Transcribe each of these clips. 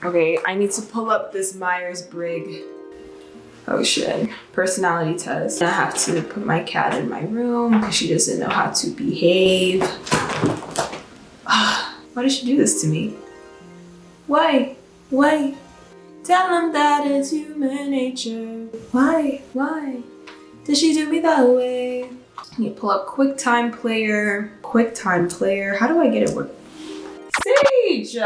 Okay, I need to pull up this Myers Briggs. Oh shit. Personality test. I have to put my cat in my room because she doesn't know how to behave. Why did she do this to me? Why? Why? Tell them that it's human nature. Why? Why? Did she do me that way? You pull up QuickTime Player. QuickTime Player. How do I get it work? Sage!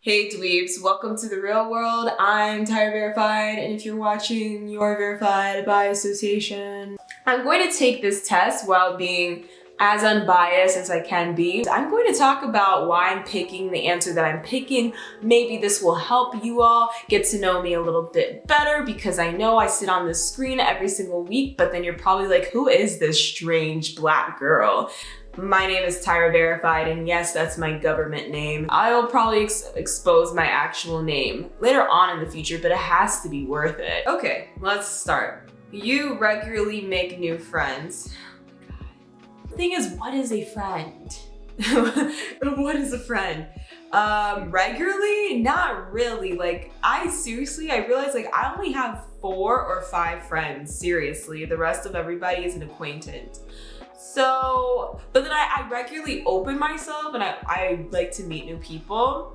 Hey dweebs, welcome to the real world. I'm Tyra Verified, and if you're watching, you're verified by association. I'm going to take this test while being as unbiased as I can be. I'm going to talk about why I'm picking the answer that I'm picking. Maybe this will help you all get to know me a little bit better, because I know I sit on this screen every single week, but then you're probably like, who is this strange black girl? My name is Tyra Verified, and yes, that's my government name. I'll probably expose my actual name later on in the future, but it has to be worth it. Okay, let's start. You regularly make new friends. The thing is, what is a friend? What is a friend? Regularly? Not really. Like, I realize like I only have 4 or 5 friends, seriously. The rest of everybody is an acquaintance. So, but then I regularly open myself and I like to meet new people,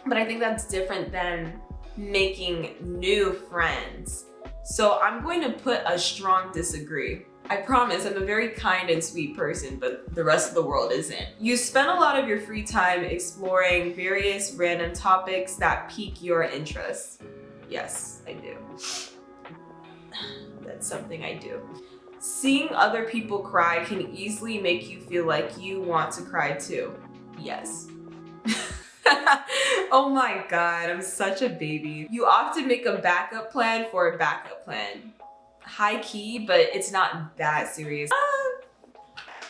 but I think that's different than making new friends. So I'm going to put a strong disagree. I promise I'm a very kind and sweet person, but the rest of the world isn't. You spend a lot of your free time exploring various random topics that pique your interest. Yes, I do. That's something I do. Seeing other people cry can easily make you feel like you want to cry too. Yes. Oh my God, I'm such a baby. You often make a backup plan for a backup plan. High key, but it's not that serious.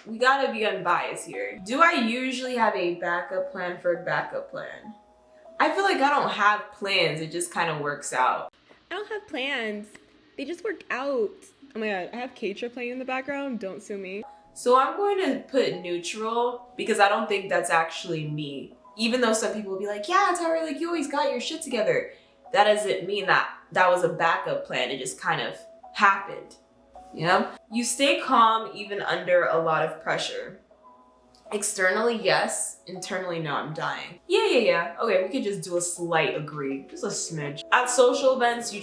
We gotta be unbiased here. Do I usually have a backup plan for a backup plan? I feel like I don't have plans, it just kind of works out. I don't have plans. They just work out. Oh my God, I have Keitra playing in the background. Don't sue me. So I'm going to put neutral because I don't think that's actually me. Even though some people will be like, yeah, Tyra, like you always got your shit together. That doesn't mean that that was a backup plan. It just kind of happened, you know? You stay calm even under a lot of pressure. Externally, yes. Internally, no, I'm dying. Yeah. Okay, we could just do a slight agree. Just a smidge. At social events,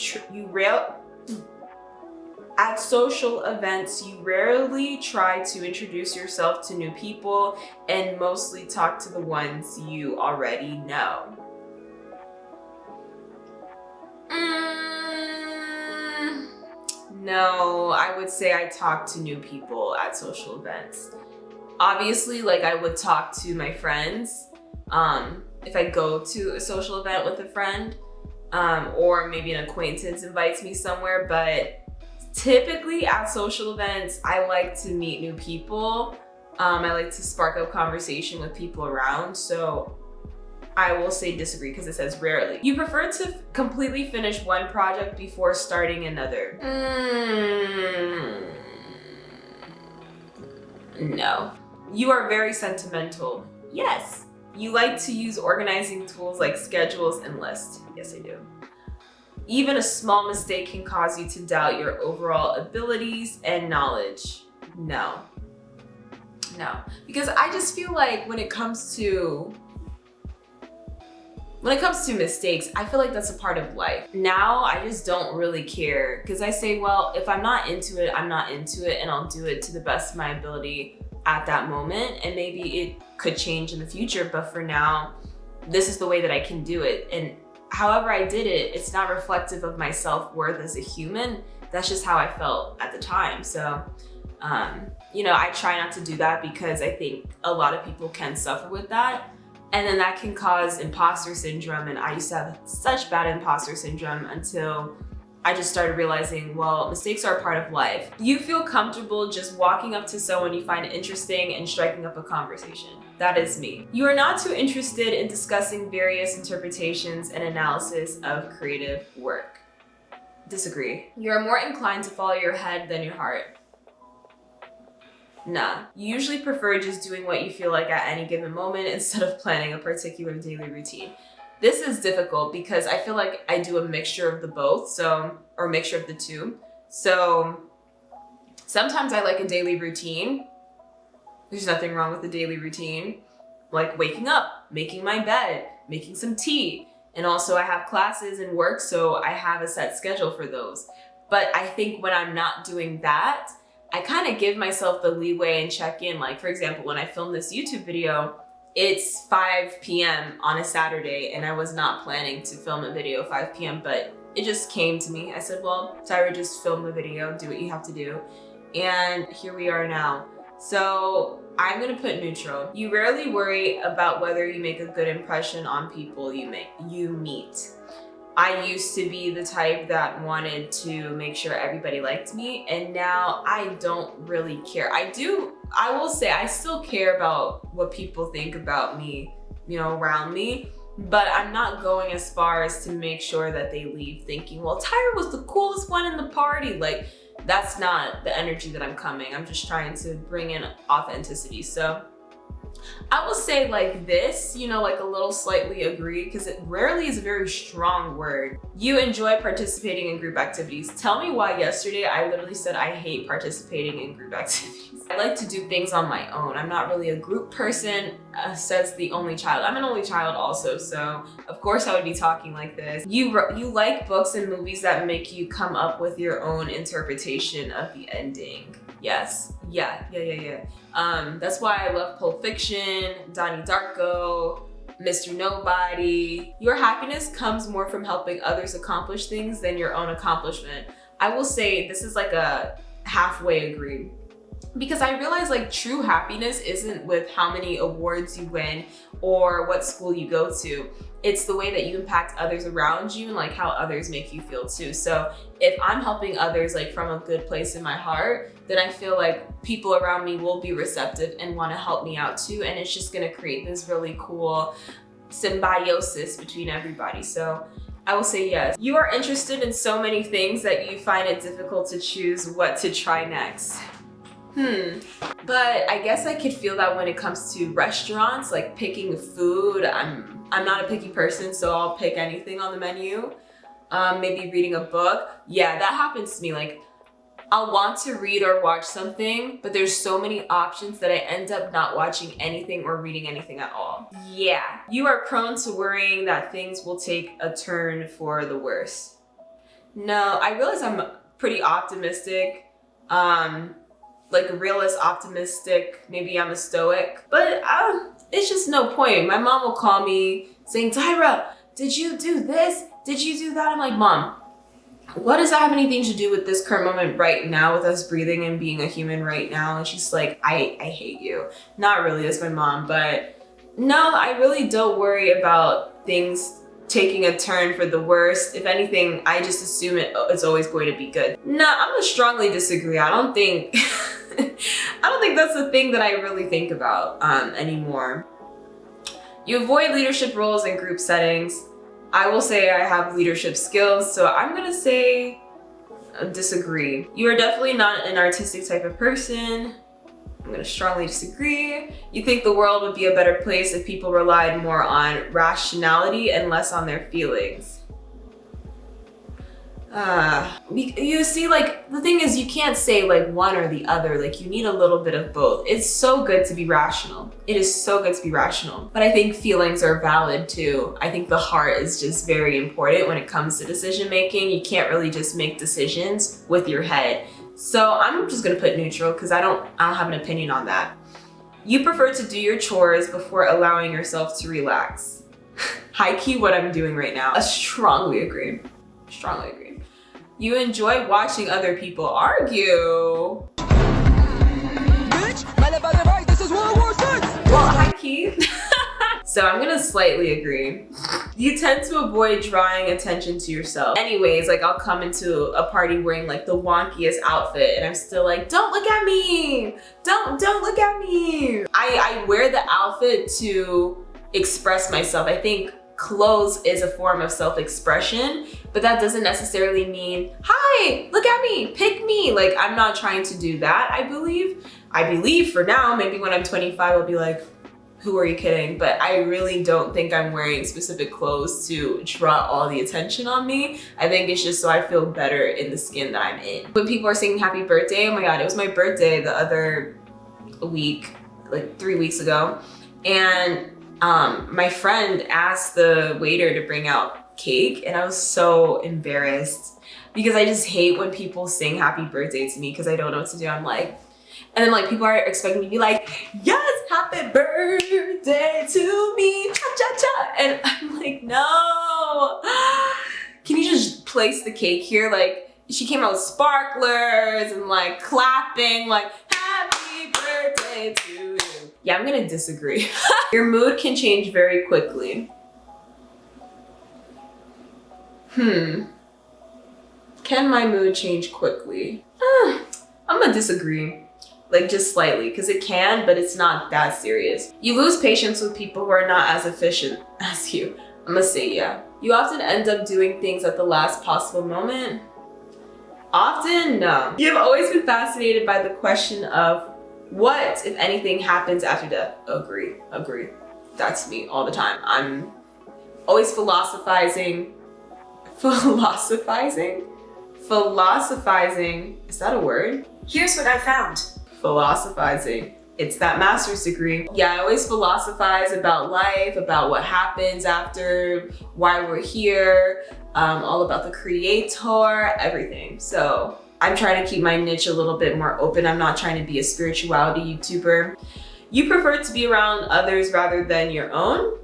At social events, you rarely try to introduce yourself to new people and mostly talk to the ones you already know. No, I would say I talk to new people at social events. Obviously, like I would talk to my friends if I go to a social event with a friend, or maybe an acquaintance invites me somewhere, but typically at social events, I like to meet new people. I like to spark up conversation with people around. So I will say disagree because it says rarely. You prefer to completely finish one project before starting another. No. You are very sentimental. Yes. You like to use organizing tools like schedules and lists. Yes, I do. Even a small mistake can cause you to doubt your overall abilities and knowledge. No. Because I just feel like when it comes to mistakes, I feel like that's a part of life. Now, I just don't really care because I say, well, if I'm not into it, I'm not into it, and I'll do it to the best of my ability at that moment. And maybe it could change in the future, but for now, this is the way that I can do it. And however I did it, it's not reflective of my self-worth as a human. That's just how I felt at the time. So, you know, I try not to do that because I think a lot of people can suffer with that. And then that can cause imposter syndrome. And I used to have such bad imposter syndrome until I just started realizing, well, mistakes are a part of life. You feel comfortable just walking up to someone you find interesting and striking up a conversation. That is me. You are not too interested in discussing various interpretations and analysis of creative work. Disagree. You're more inclined to follow your head than your heart. Nah. You usually prefer just doing what you feel like at any given moment instead of planning a particular daily routine. This is difficult because I feel like I do a mixture of the both, or mixture of the two. So sometimes I like a daily routine. There's nothing wrong with a daily routine. Like waking up, making my bed, making some tea. And also I have classes and work, so I have a set schedule for those. But I think when I'm not doing that, I kind of give myself the leeway and check in. Like for example, when I filmed this YouTube video, it's 5 p.m. on a Saturday and I was not planning to film a video 5 p.m. but it just came to me. I said, well, Tyra, just film the video, do what you have to do. And here we are now. So I'm gonna put neutral. You rarely worry about whether you make a good impression on people you meet. I used to be the type that wanted to make sure everybody liked me, and now I don't really care. I will say I still care about what people think about me, around me, but I'm not going as far as to make sure that they leave thinking, well, Tyra was the coolest one in the party. Like, that's not the energy that I'm coming. I'm just trying to bring in authenticity. So I will say like this, like a little slightly agree, because it rarely is a very strong word. You enjoy participating in group activities. Tell me why yesterday I literally said I hate participating in group activities. I like to do things on my own. I'm not really a group person, says the only child. I'm an only child also, so of course I would be talking like this. You like books and movies that make you come up with your own interpretation of the ending. Yes, yeah. That's why I love Pulp Fiction, Donnie Darko, Mr. Nobody. Your happiness comes more from helping others accomplish things than your own accomplishment. I will say this is like a halfway agree. Because I realize like true happiness isn't with how many awards you win or what school you go to. It's the way that you impact others around you and like how others make you feel too. So if I'm helping others like from a good place in my heart, then I feel like people around me will be receptive and want to help me out too. And it's just going to create this really cool symbiosis between everybody. So I will say yes. You are interested in so many things that you find it difficult to choose what to try next. But I guess I could feel that when it comes to restaurants, like picking food, I'm not a picky person, so I'll pick anything on the menu. Maybe reading a book. Yeah, that happens to me. Like I'll want to read or watch something, but there's so many options that I end up not watching anything or reading anything at all. Yeah, you are prone to worrying that things will take a turn for the worse. No, I realize I'm pretty optimistic. Like a realist, optimistic, maybe I'm a stoic, but it's just no point. My mom will call me saying, Tyra, did you do this? Did you do that? I'm like, Mom, what does that have anything to do with this current moment right now, with us breathing and being a human right now? And she's like, I hate you. Not really, that's my mom, but no, I really don't worry about things taking a turn for the worst. If anything, I just assume it's always going to be good. No, I'm gonna strongly disagree. I don't think that's the thing that I really think about anymore. You avoid leadership roles in group settings. I will say I have leadership skills, so I'm gonna say disagree. You are definitely not an artistic type of person. I'm gonna strongly disagree. You think the world would be a better place if people relied more on rationality and less on their feelings. You see, like, the thing is, you can't say like one or the other. Like, you need a little bit of both. It's so good to be rational. It is so good to be rational. But I think feelings are valid too. I think the heart is just very important when it comes to decision making. You can't really just make decisions with your head. So I'm just gonna put neutral because I don't have an opinion on that. You prefer to do your chores before allowing yourself to relax. High key what I'm doing right now. I strongly agree. Strongly agree. You enjoy watching other people argue. Bitch, this is World War VI. Well, high key. So I'm gonna slightly agree. You tend to avoid drawing attention to yourself. Anyways, like I'll come into a party wearing like the wonkiest outfit and I'm still like, don't look at me. Don't look at me. I wear the outfit to express myself. I think clothes is a form of self-expression, but that doesn't necessarily mean, hi, look at me, pick me. Like, I'm not trying to do that, I believe. I believe for now, maybe when I'm 25, I'll be like, who are you kidding? But I really don't think I'm wearing specific clothes to draw all the attention on me. I think it's just so I feel better in the skin that I'm in. When people are singing happy birthday, oh my God, it was my birthday the other week, like 3 weeks ago. And my friend asked the waiter to bring out cake, and I was so embarrassed because I just hate when people sing happy birthday to me because I don't know what to do. I'm like, and then like people are expecting me to be like, yes, happy birthday to me, cha-cha-cha. And I'm like, no, can you just place the cake here? Like, she came out with sparklers and like clapping, like, happy birthday to you. Yeah, I'm gonna disagree. Your mood can change very quickly. Can my mood change quickly? I'm gonna disagree. Like, just slightly, because it can, but it's not that serious. You lose patience with people who are not as efficient as you. I'm gonna say yeah. You often end up doing things at the last possible moment. Often, no. You've always been fascinated by the question of what, if anything, happens after death. Agree. That's me all the time. I'm always philosophizing. Philosophizing? Is that a word? Here's what I found. Philosophizing. It's that master's degree. Yeah, I always philosophize about life, about what happens after, why we're here, all about the creator, everything. So I'm trying to keep my niche a little bit more open. I'm not trying to be a spirituality YouTuber. You prefer to be around others rather than on your own?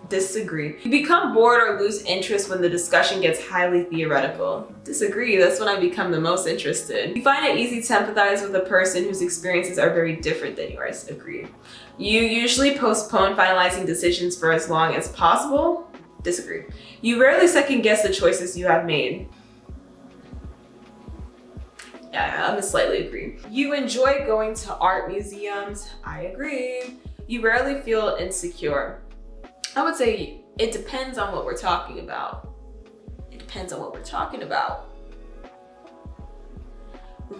Disagree. You become bored or lose interest when the discussion gets highly theoretical. Disagree. That's when I become the most interested. You find it easy to empathize with a person whose experiences are very different than yours. Agree. You usually postpone finalizing decisions for as long as possible. Disagree. You rarely second guess the choices you have made. Yeah, I'm gonna slightly agree. You enjoy going to art museums. I agree. You rarely feel insecure. I would say it depends on what we're talking about.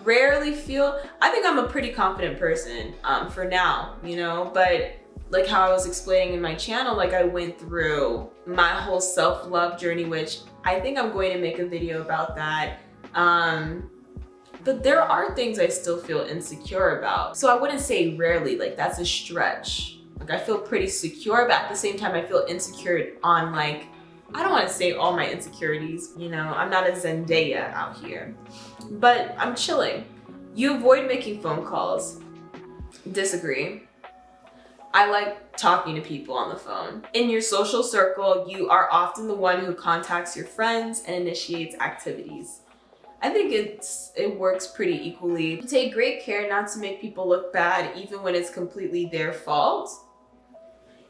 Rarely feel, I think I'm a pretty confident person for now, you know, but like how I was explaining in my channel, like I went through my whole self-love journey, which I think I'm going to make a video about that. But there are things I still feel insecure about. So I wouldn't say rarely, like that's a stretch. Like I feel pretty secure, but at the same time I feel insecure on like, I don't want to say all my insecurities, you know, I'm not a Zendaya out here, but I'm chilling. You avoid making phone calls. Disagree. I like talking to people on the phone. In your social circle, you are often the one who contacts your friends and initiates activities. I think it works pretty equally. You take great care not to make people look bad, even when it's completely their fault.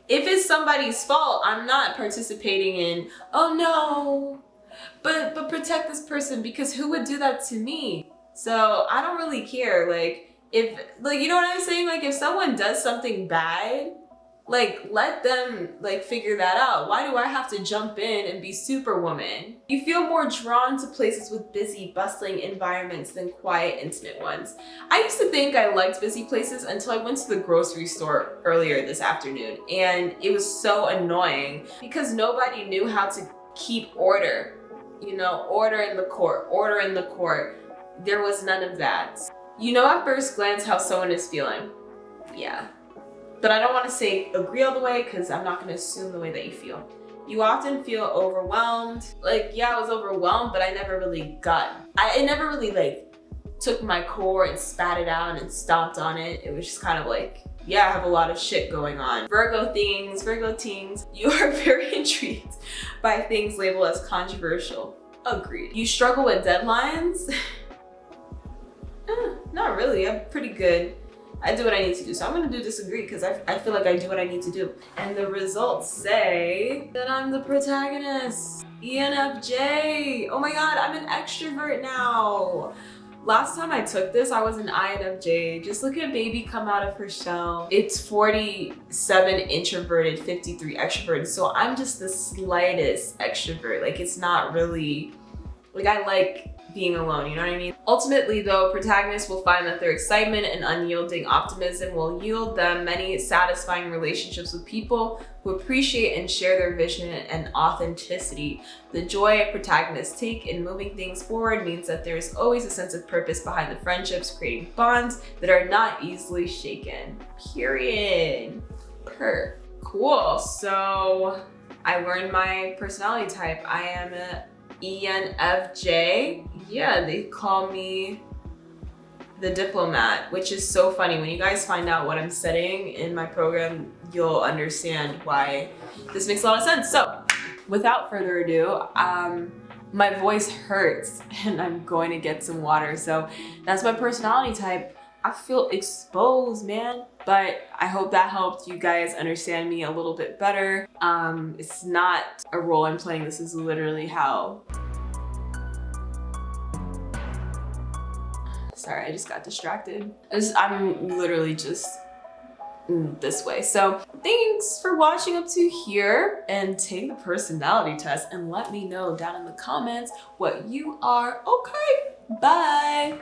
If it's somebody's fault, I'm not participating in, oh no, but protect this person, because who would do that to me? So I don't really care. Like, if, like, you know what I'm saying? Like, if someone does something bad, like, let them like figure that out. Why do I have to jump in and be superwoman? You feel more drawn to places with busy, bustling environments than quiet, intimate ones. I used to think I liked busy places until I went to the grocery store earlier this afternoon, and it was so annoying because nobody knew how to keep order. You know, order in the court. There was none of that. You know at first glance how someone is feeling. Yeah. But I don't want to say agree all the way because I'm not going to assume the way that you feel. You often feel overwhelmed. Like, yeah, I was overwhelmed, but I never really it never really like took my core and spat it out and stomped on it. It was just kind of like, yeah, I have a lot of shit going on. Virgo teens, you are very intrigued by things labeled as controversial. Agreed. You struggle with deadlines. Not really, I'm pretty good. I do what I need to do. So I'm gonna do disagree because I feel like I do what I need to do. And the results say that I'm the protagonist. ENFJ. Oh my God, I'm an extrovert now. Last time I took this, I was an INFJ. Just look at baby come out of her shell. It's 47 introverted, 53 extroverted. So I'm just the slightest extrovert. Like, it's not really, like, I like being alone, you know what I mean? Ultimately though, protagonists will find that their excitement and unyielding optimism will yield them many satisfying relationships with people who appreciate and share their vision and authenticity. The joy protagonists take in moving things forward means that there is always a sense of purpose behind the friendships, creating bonds that are not easily shaken. Period. Cool. So I learned my personality type. I am a ENFJ. Yeah, they call me the diplomat, which is so funny. When you guys find out what I'm studying in my program, you'll understand why this makes a lot of sense. So without further ado, my voice hurts and I'm going to get some water. So that's my personality type. I feel exposed, man. But I hope that helped you guys understand me a little bit better. It's not a role I'm playing. This is literally how. Sorry, I just got distracted. I'm literally just this way. So thanks for watching up to here, and take the personality test and let me know down in the comments what you are. Okay, bye.